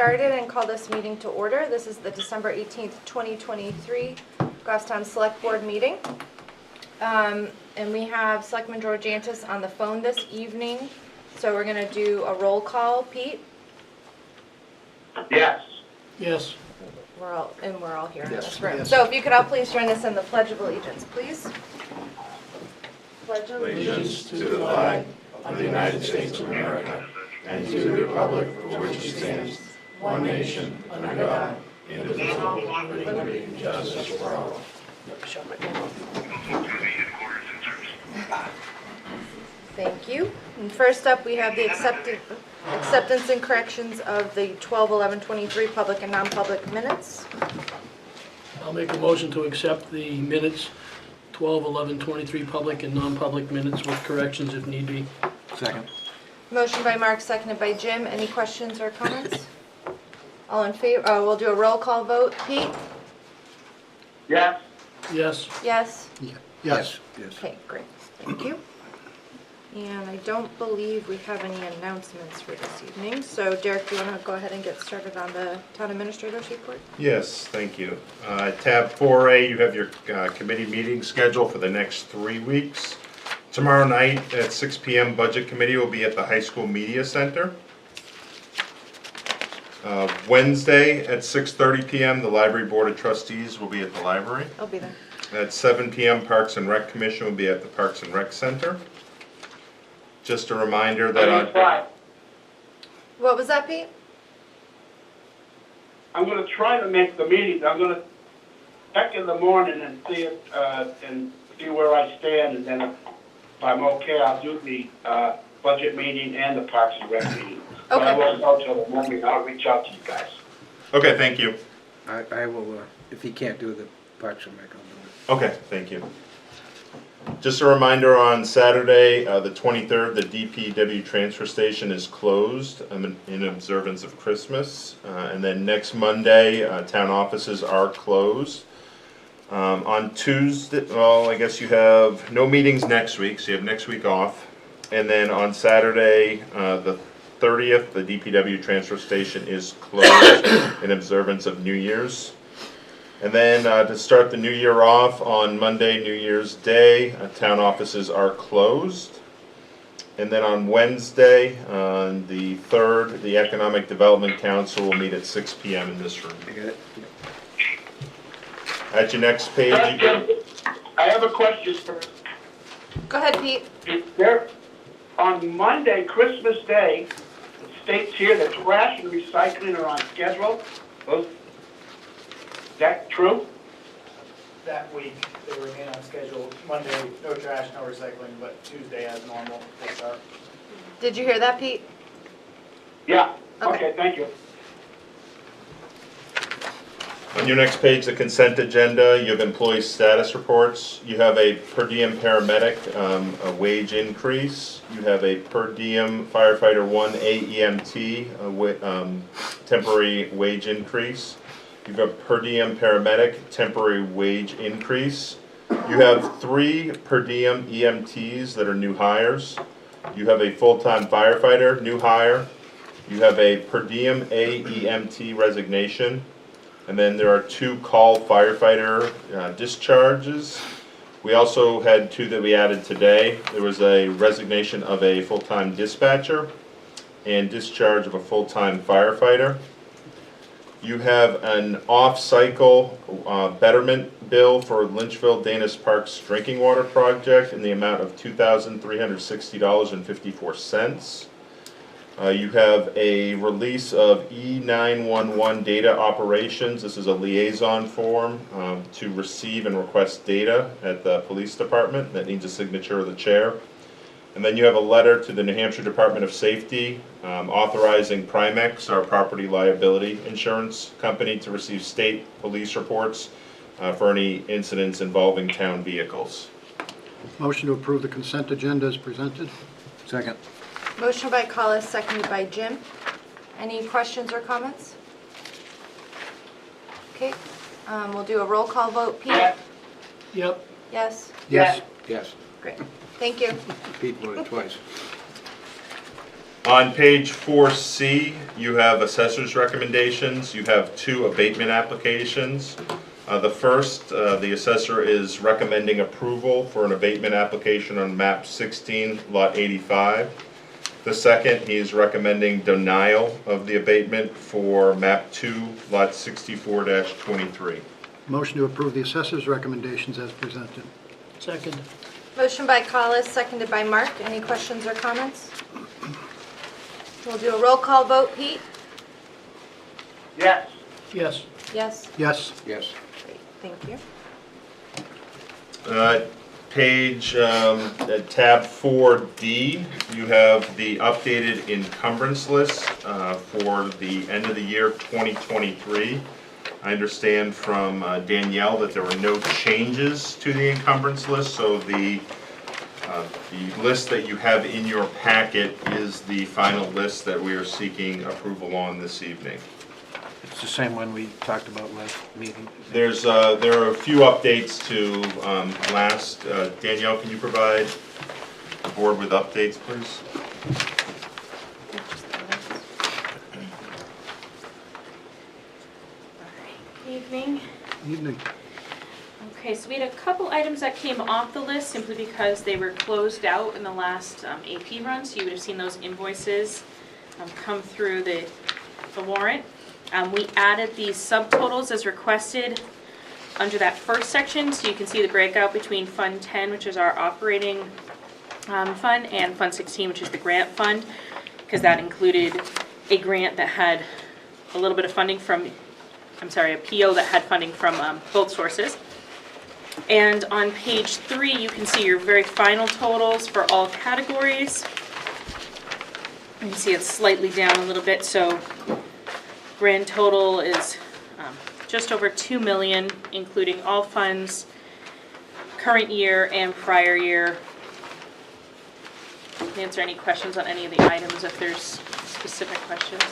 started and call this meeting to order. This is the December 18th, 2023 Goffstown Select Board meeting. And we have Selectman Georgantis on the phone this evening. So we're going to do a roll call. Pete? Yes. Yes. We're all here in Yes, this room. yes. So if you could all please join us in the Pledge of Allegiance, please. Pledge of Allegiance to the flag of the United States of America and to the republic for which it stands, one nation, under God, indivisible, with liberty and justice for all. Thank you. And first up, we have the acceptance and corrections of the 12/11/23 public and non-public minutes. I'll make a motion to accept the minutes, 12/11/23 public and non-public minutes with corrections if need be. Second. Motion by Mark, seconded by Jim. Any questions or comments? All in favor? We'll do a roll call vote. Pete? Yes. Yes. Yes? Yes. Okay, great. Thank you. And I don't believe we have any announcements for this evening. So Derek, do you want to go ahead and get started on the town administrator's report? Yes, thank you. Tab 4A, you have your committee meeting schedule for the next 3 weeks. Tomorrow night at 6 p.m. Budget Committee will be at the High School Media Center. Wednesday at 6:30 p.m. the Library Board of Trustees will be at the library. I'll be there. At 7 p.m. Parks and Rec Commission will be at the Parks and Rec Center. Just a reminder that What was that, Pete? I'm gonna try to make the meetings. I'm gonna check in the morning and see it, and see where I stand, and then if I'm okay, I'll do the, budget meeting and the Parks and Rec meeting. But I Okay. won't go till the morning. I'll reach out to you guys. Okay, thank you. I will, if he can't do the Parks and Rec, I'll do Okay, thank you. Just a reminder, on Saturday, the 23rd, the DPW transfer station is closed in observance of Christmas. And then next Monday, town offices are closed. On Tuesday, well, I guess you have no meetings next week, so you have next week off. And then on Saturday, the 30th, the DPW transfer station is closed in observance of New Year's. And then to start the new year off, on Monday, New Year's Day, town offices are closed. And then on Wednesday, on the 3rd, the Economic Development Council will meet at 6 p.m. in this room. it. I got it? At your next page, I have a question for, Go ahead, Pete. there, on Monday, Christmas Day, it states here that trash and recycling are on schedule. Is that true? That week, they remain on schedule. Monday, no trash, no recycling, but Tuesday as normal, they start. Did you hear that, Pete? Yeah. Okay. Okay, thank you. on your next page, the consent agenda, you have employee status reports. You have a per diem paramedic, a wage increase. You have a per diem firefighter 1 AEMT, temporary wage increase. You have a per diem paramedic, temporary wage increase. You have 3 per diem EMTs that are new hires. You have a full-time firefighter, new hire. You have a per diem AEMT resignation. And then there are 2 call firefighter discharges. We also had 2 that we added today. There was a resignation of a full-time dispatcher and discharge of a full-time firefighter. You have an off-cycle betterment bill for Lynchville Danis Park's drinking water project in the amount of $2,360.54. You have a release of E911 data operations. This is a liaison form to receive and request data at the police department that needs a signature of the chair. And then you have a letter to the New Hampshire Department of Safety authorizing Primex, our property liability insurance company, to receive state police reports for any incidents involving town vehicles. Motion to approve the consent agenda as presented. Second. Motion by Collis, seconded by Jim. Any questions or comments? Okay, we'll do a roll call vote. Pete? Yep. Yes? Yes. Yes. Great. Thank you. Pete voted twice. On page 4C, you have assessor's recommendations. You have 2 abatement applications. The first, the assessor is recommending approval for an abatement application on map 16, lot 85. The second, he is recommending denial of the abatement for map 2, lot 64-23. Motion to approve the assessor's recommendations as presented. Second. Motion by Collis, seconded by Mark. Any questions or comments? We'll do a roll call vote. Pete? Yes. Yes. Yes? Yes. Yes. Great, thank you. Page, tab 4D, you have the updated encumbrance list for the end of the year 2023. I understand from Danielle that there were no changes to the encumbrance list, so the list that you have in your packet is the final list that we are seeking approval on this evening. It's the same one we talked about last meeting. There are a few updates to last. Danielle, can you provide the board with updates, please? Evening. Evening. Okay, so we had a couple items that came off the list simply because they were closed out in the last AP run, so you would have seen those invoices come through the warrant. We added the subtotals as requested under that first section, so you can see the breakout between Fund 10, which is our operating fund, and Fund 16, which is the grant fund, because that included a grant that had a little bit of funding from, a PO that had funding from both sources. And on page 3, you can see your very final totals for all categories. You can see it's slightly down a little bit, so grand total is just over 2 million, including all funds, current year and prior year. Answer any questions on any of the items if there's specific questions.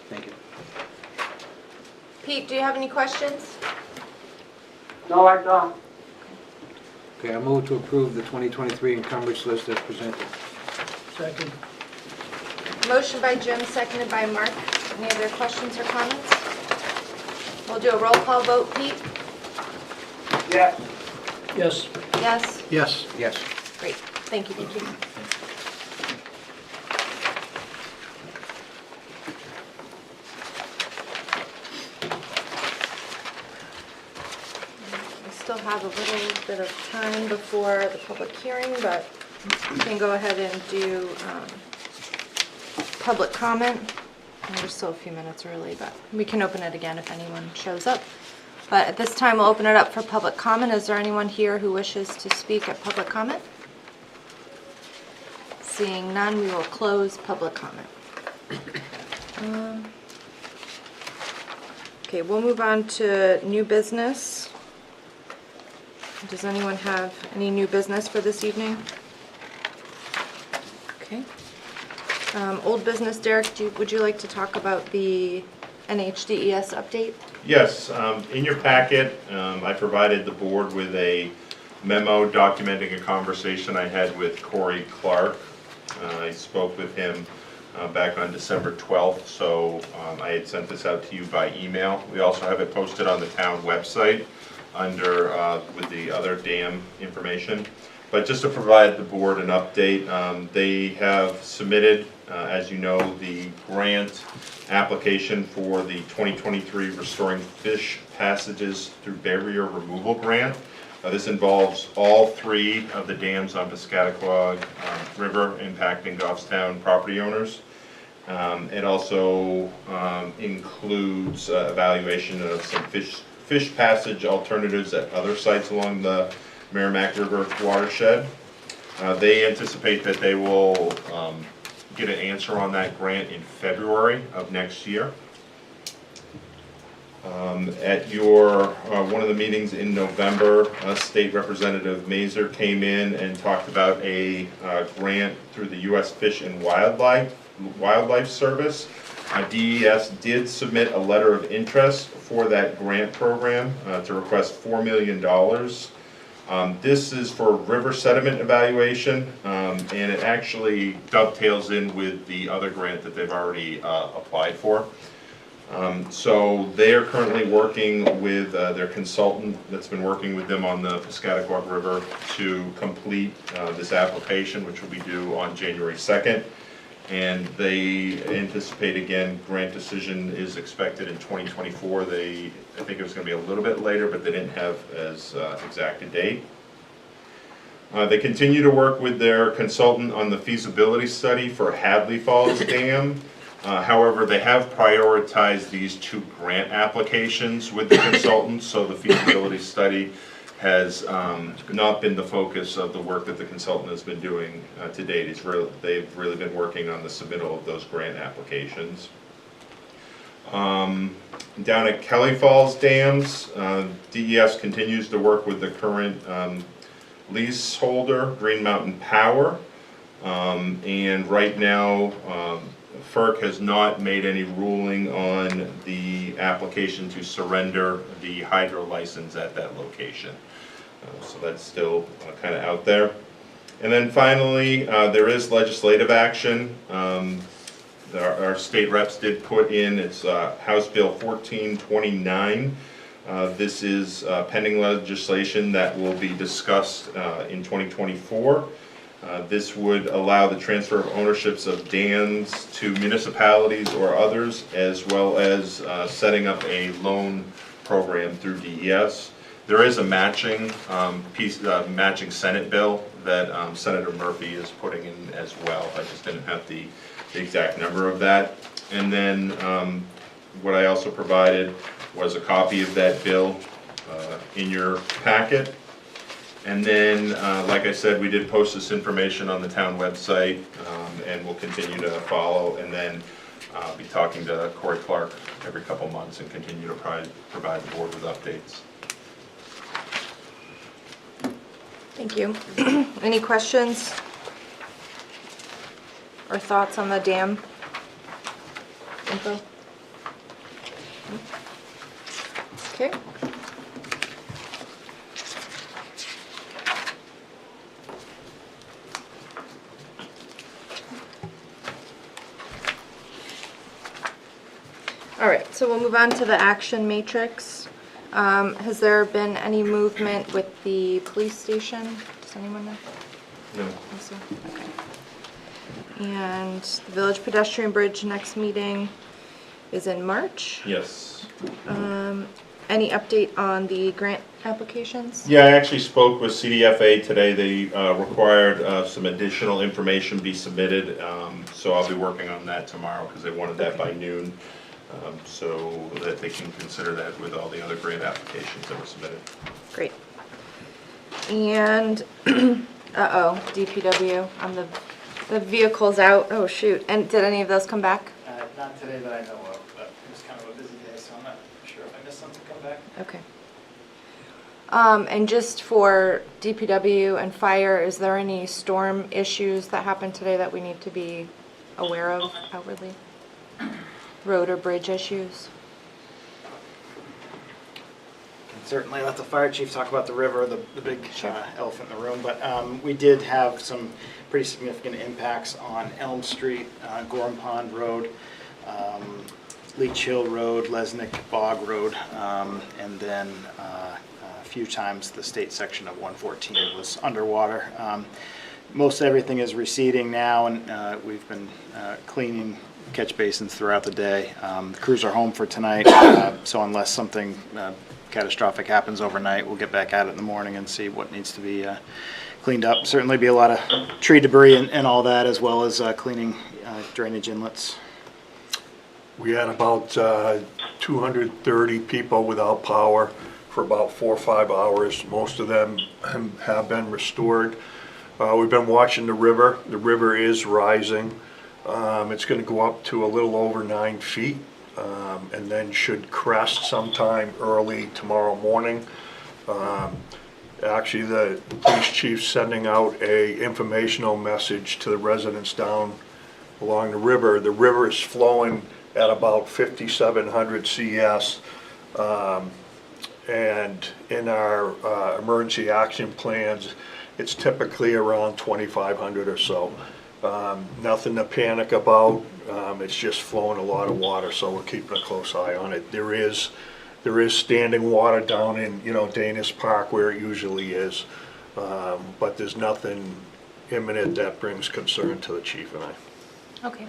Thank you. Pete, do you have any questions? No, I don't. Okay, I move to approve the 2023 encumbrance list as presented. Second. Motion by Jim, seconded by Mark. Any other questions or comments? We'll do a roll call vote. Pete? Yes. Yes. Yes? Yes. Yes. Great, thank you, thank you. We still have a little bit of time before the public hearing, but we can go ahead and do public comment. And we're still a few minutes early, but we can open it again if anyone shows up. But at this time, we'll open it up for public comment. Is there anyone here who wishes to speak at public comment? Seeing none, we will close public comment. Okay, we'll move on to new business. Does anyone have any new business for this evening? Okay. Old business, Derek, would you like to talk about the NHDES update? Yes, in your packet, I provided the board with a memo documenting a conversation I had with Corey Clark. I spoke with him back on December 12th, so I had sent this out to you by email. We also have it posted on the town website under with the other dam information. But just to provide the board an update, they have submitted, as you know, the grant application for the 2023 Restoring Fish Passages Through Barrier Removal Grant. This involves all 3 of the dams on Piscataqua River impacting Goffstown property owners. It also includes evaluation of some fish passage alternatives at other sites along the Merrimack River watershed. They anticipate that they will get an answer on that grant in February of next year. At your one of the meetings in November, State Representative Mazur came in and talked about a grant through the U.S. Fish and Wildlife Service. DES did submit a letter of interest for that grant program to request $4 million This is for river sediment evaluation, and it actually dovetails in with the other grant that they've already applied for. So they are currently working with their consultant that's been working with them on the Piscataqua River to complete this application, which will be due on January 2nd. And they anticipate, again, grant decision is expected in 2024. I think it was going to be a little bit later, but they didn't have as exact a date. They continue to work with their consultant on the feasibility study for Hadley Falls Dam. However, they have prioritized these 2 grant applications with the consultant, so the feasibility study has not been the focus of the work that the consultant has been doing to date. They've really been working on the submittal of those grant applications. Down at Kelly Falls Dams, DES continues to work with the current leaseholder, Green Mountain Power, and right now FERC has not made any ruling on the application to surrender the hydro license at that location. So that's still kind of out there. And then finally, there is legislative action. Our state reps did put in, it's House Bill 1429. This is pending legislation that will be discussed in 2024. This would allow the transfer of ownerships of dams to municipalities or others, as well as setting up a loan program through DES. There is a matching matching Senate bill that Senator Murphy is putting in as well. I just didn't have the exact number of that. And then what I also provided was a copy of that bill in your packet. And then, like I said, we did post this information on the town website, and we'll continue to follow, and then be talking to Corey Clark every couple months and continue to provide the board with updates. Thank you. Any questions or thoughts on the dam info? Okay. All right, so we'll move on to the action matrix. Has there been any movement with the police station? Does anyone know? No. Also, okay. And the Village Pedestrian Bridge next meeting is in March. Yes. Any update on the grant applications? Yeah, I actually spoke with CDFA today. They required some additional information be submitted, so I'll be working on that tomorrow because they wanted that by noon, so that they can consider that with all the other grant applications that were submitted. Great. And, DPW on the vehicles out. Oh, shoot. And did any of those come back? Not today that I know of, but it was kind of a busy day, so I'm not sure if I missed something come back. Okay. And just for DPW and fire, is there any storm issues that happened today that we need to be aware of outwardly? Road or bridge issues? Can certainly let the fire chief talk about the river, the big elephant in the room, but we did have some pretty significant impacts on Elm Street, Gorham Pond Road, Leech Hill Road, Lesnick Bog Road, and then a few times the state section of 114 was underwater. Most everything is receding now, and we've been cleaning catch basins throughout the day. The crews are home for tonight, so unless something catastrophic happens overnight, we'll get back at it in the morning and see what needs to be cleaned up. Certainly be a lot of tree debris and all that, as well as cleaning drainage inlets. We had about 230 people without power for about 4 or 5 hours. Most of them have been restored. We've been watching the river. The river is rising. It's going to go up to a little over 9 feet, and then should crest sometime early tomorrow morning. Actually, the police chief's sending out a informational message to the residents down along the river. The river is flowing at about 5,700 CS. And in our emergency action plans, it's typically around 2,500 or so. Nothing to panic about. It's just flowing a lot of water, so we're keeping a close eye on it. There is standing water down in, Danish Park where it usually is. But there's nothing imminent that brings concern to the chief and I. Okay,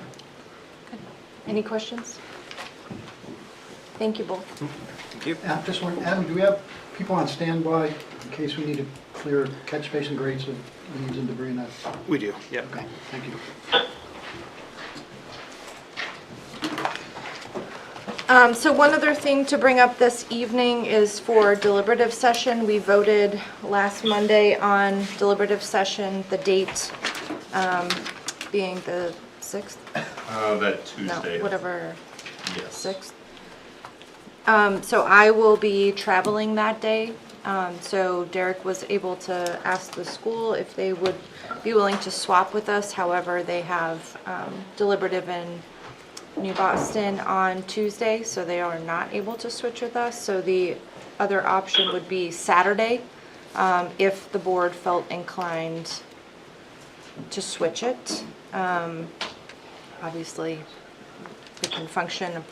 good. Any questions? Thank you both. Thank you. Just one, Adam, do we have people on standby in case we need to clear catch basin grates of leaves and debris and that? We do, yep. Okay, thank you. So one other thing to bring up this evening is for deliberative session. We voted last Monday on deliberative session, the date being the 6th? That No, Tuesday. whatever, Yes. 6th. So I will be traveling that day. So Derek was able to ask the school if they would be willing to swap with us. However, they have deliberative in New Boston on Tuesday, so they are not able to switch with us. So the other option would be Saturday, if the board felt inclined to switch it. Obviously, we can function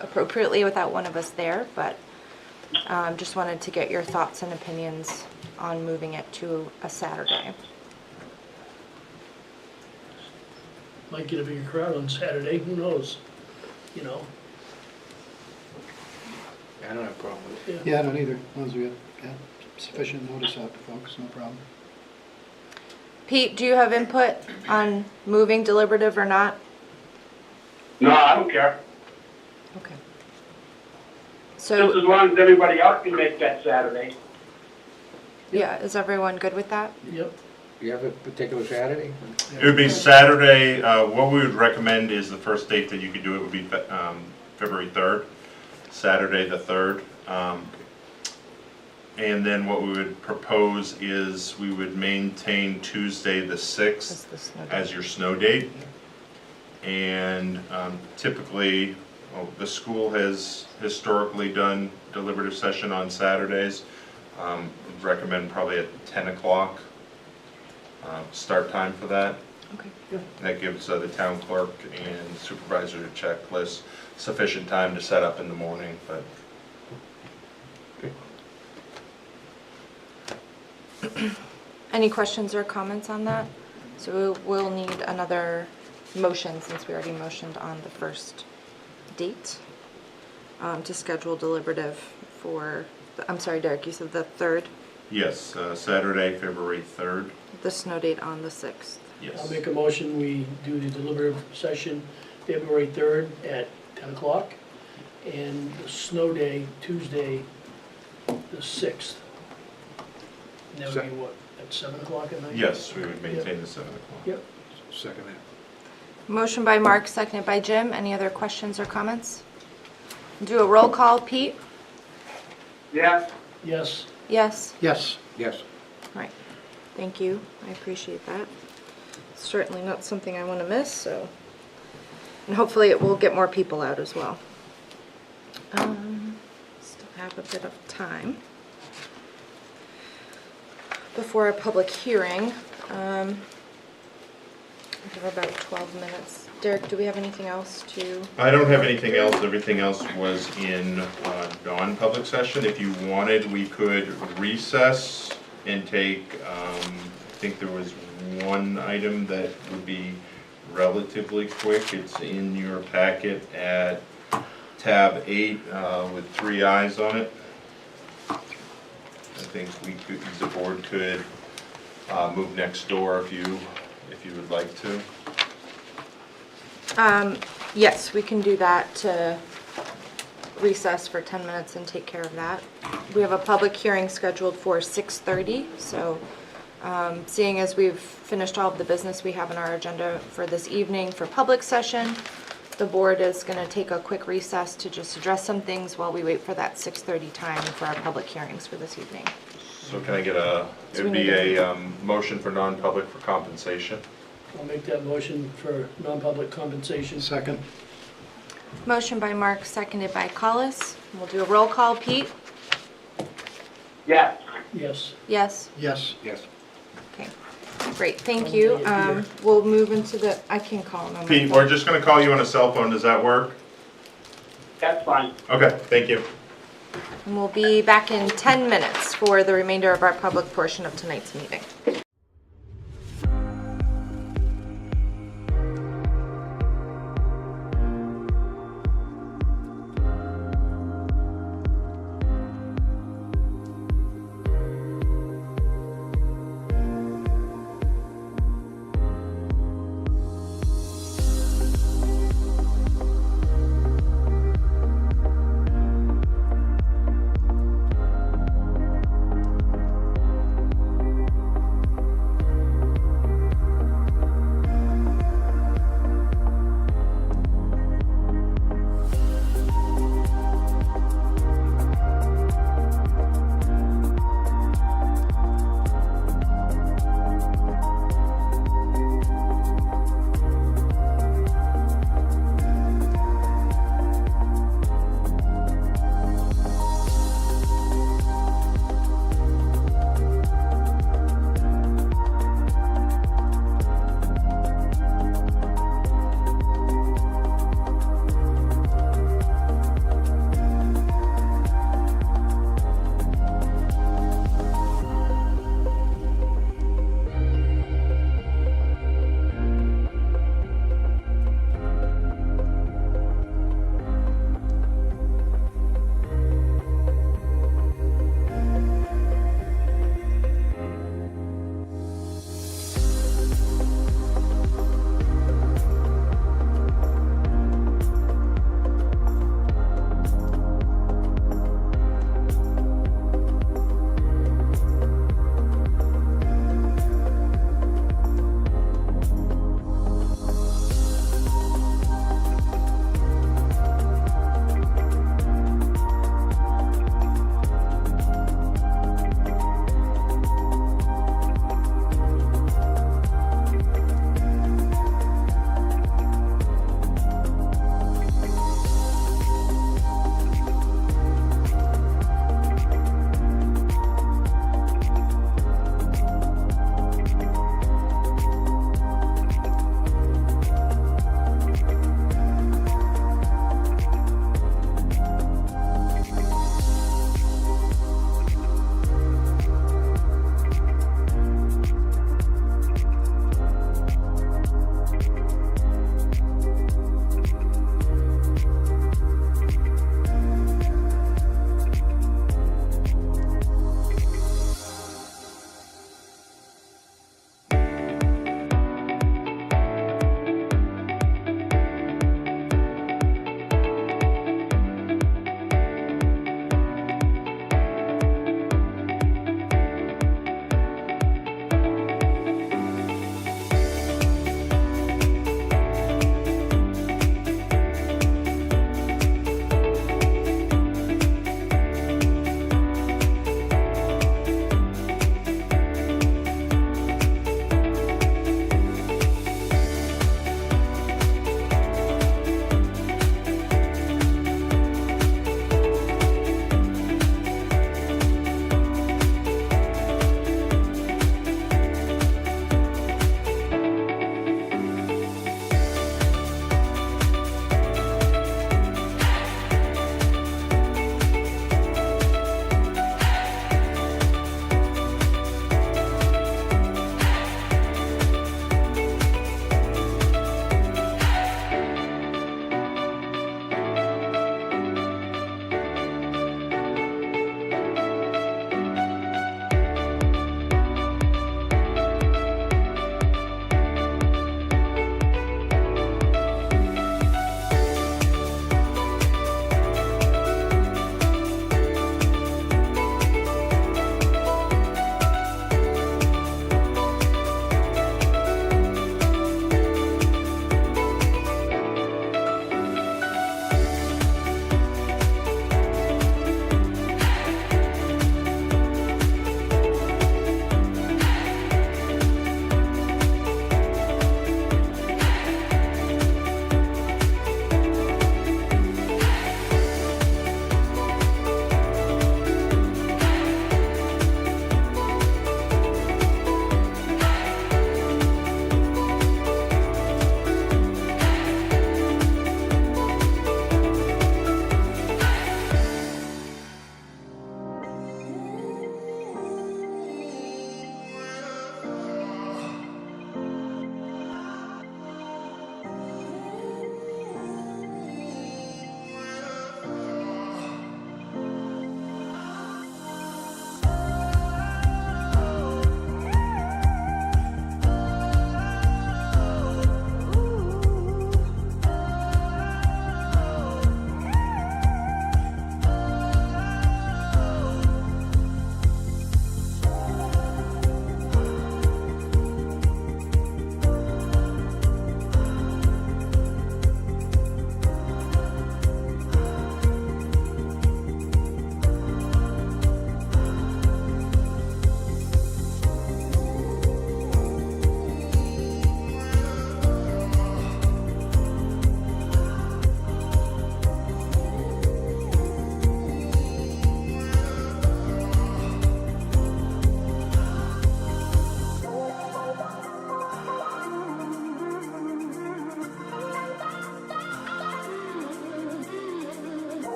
appropriately without one of us there, but just wanted to get your thoughts and opinions on moving it to a Saturday. Might get a bigger crowd on Saturday, who knows? I don't have a problem with it. Yeah, I don't either, as long as we have sufficient notice out to folks, no problem. Pete, do you have input on moving deliberative or not? No, I don't care. Okay. Just So, as long as everybody else can make that Saturday. yeah, is everyone good with that? Yep. Do you have a particular Saturday? It would be Saturday. What we would recommend is the first date that you could do it would be February 3rd, Saturday the 3rd. And then what we would propose is we would maintain Tuesday the 6th Is the snow as your snow date. And typically, the school has historically done deliberative session on Saturdays. Would recommend probably at 10 o'clock start time for that. Okay. That gives the town clerk and supervisor to checklist sufficient time to set up in the morning, but Any questions or comments on that? So we'll need another motion, since we already motioned on the first date, to schedule deliberative for, I'm sorry, Derek, you said the 3rd, yes, Saturday, February 3rd, the snow date on the 6th. I'll yes. make a motion, we do the deliberative session February 3rd at 10 o'clock, and the snow day, Tuesday, the 6th. And that would be what, at 7 o'clock at night? Yes, we would maintain the 7 o'clock. Yep. Second that. Motion by Mark, seconded by Jim. Any other questions or comments? Do a roll call. Pete? Yes? Yes. Yes? Yes, Yes. Right. Thank you. I appreciate that. Certainly not something I want to miss, so. And hopefully it will get more people out as well. Still have a bit of time before our public hearing. We have about 12 minutes. Derek, do we have anything else to? I don't have anything else. Everything else was in non-public session. If you wanted, we could recess and take, I think there was one item that would be relatively quick. It's in your packet at tab 8 with 3 eyes on it. I think we could, the board could move next door if you would like to. Yes, we can do that, to recess for 10 minutes and take care of that. We have a public hearing scheduled for 6:30, so seeing as we've finished all of the business we have on our agenda for this evening for public session, the board is going to take a quick recess to just address some things while we wait for that 6:30 time for our public hearings for this evening. So can I get it would be a motion for non-public for compensation? I'll make that motion for non-public compensation. second. Motion by Mark, seconded by Collis. We'll do a roll call. Pete? Yes. Yes. Yes? Yes. Yes. Okay, great, thank you. We'll move into the, I can call him on my Pete, phone. we're just gonna call you on a cell phone, does that work? That's fine. Okay, thank you. And we'll be back in 10 minutes for the remainder of our public portion of tonight's meeting.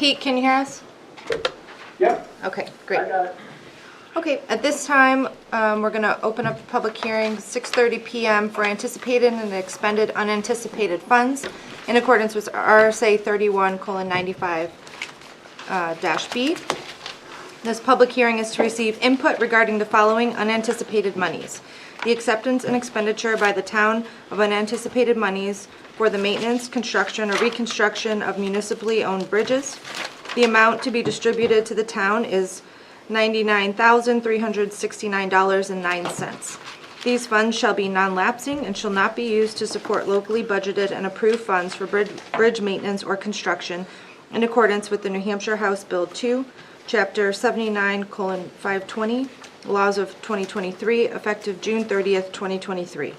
Pete, can you hear us? Yep, Okay, I great. got it. Okay, at this time, we're going to open up the public hearing, 6:30 PM for anticipated and expended unanticipated funds in accordance with RSA 31:95 -B. This public hearing is to receive input regarding the following unanticipated monies. The acceptance and expenditure by the town of unanticipated monies for the maintenance, construction, or reconstruction of municipally owned bridges. The amount to be distributed to the town is $99,369.09. These funds shall be non-lapsing and shall not be used to support locally budgeted and approved funds for bridge maintenance or construction in accordance with the New Hampshire House Bill 2, Chapter 79:520, Laws of 2023, effective June 30th, 2023.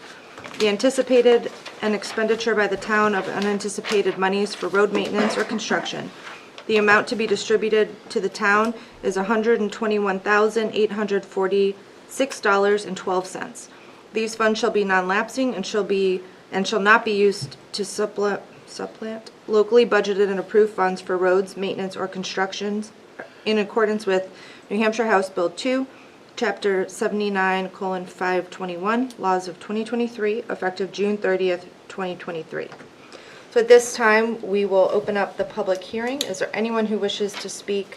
The anticipated and expenditure by the town of unanticipated monies for road maintenance or construction. The amount to be distributed to the town is $121,846.12. These funds shall be non-lapsing and shall not be used to supplement locally budgeted and approved funds for roads, maintenance, or constructions in accordance with New Hampshire House Bill 2, Chapter 79:521, Laws of 2023, effective June 30th, 2023. So at this time, we will open up the public hearing. Is there anyone who wishes to speak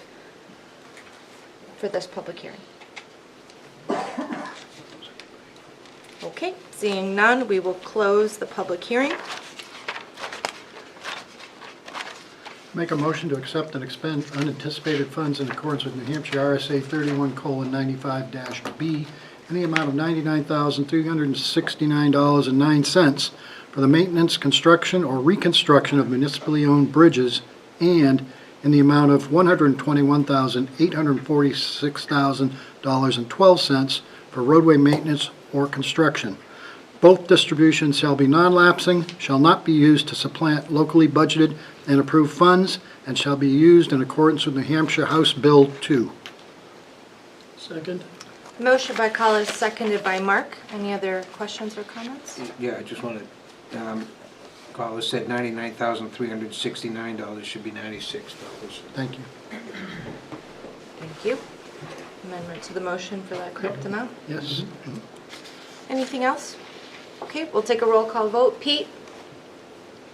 for this public hearing? Okay, seeing none, we will close the public hearing. Make a motion to accept and expend unanticipated funds in accordance with New Hampshire RSA 31:95-B in the amount of $99,369.09 for the maintenance, construction, or reconstruction of municipally owned bridges, and in the amount of $121,846.12 for roadway maintenance or construction. Both distributions shall be non-lapsing, shall not be used to supplant locally budgeted and approved funds, and shall be used in accordance with New Hampshire House Bill 2. Second? Motion by Collis, seconded by Mark. Any other questions or comments? Yeah, I just wanted, Carlos said $99,369, should be $96. Thank you. Thank you. Amendment to the motion for that correct amount. Yes. Anything else? Okay, we'll take a roll call vote. Pete?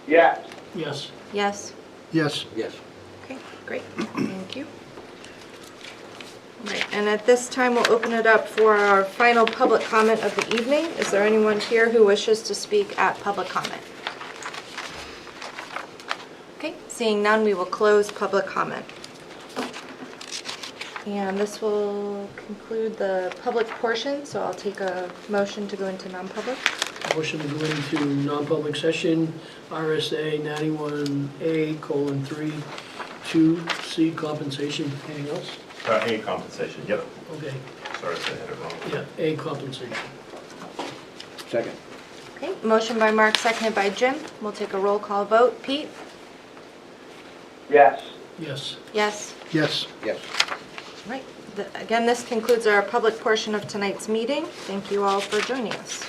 Yes, Yes. Yes. Yes. Yes. Okay, great. Thank you. All right, and at this time, we'll open it up for our final public comment of the evening. Is there anyone here who wishes to speak at public comment? Okay, seeing none, we will close public comment. And this will conclude the public portion, so I'll take a motion to go into non-public. Motion to go into non-public session, RSA 91A:3, 2C compensation. Anything else? A compensation, yep. Okay, Sorry if I had it wrong. yeah, A compensation. Second. Okay, motion by Mark, seconded by Jim. We'll take a roll call vote. Pete? yes. Yes. Yes. Yes. Yes. Right. Again, this concludes our public portion of tonight's meeting. Thank you all for joining us.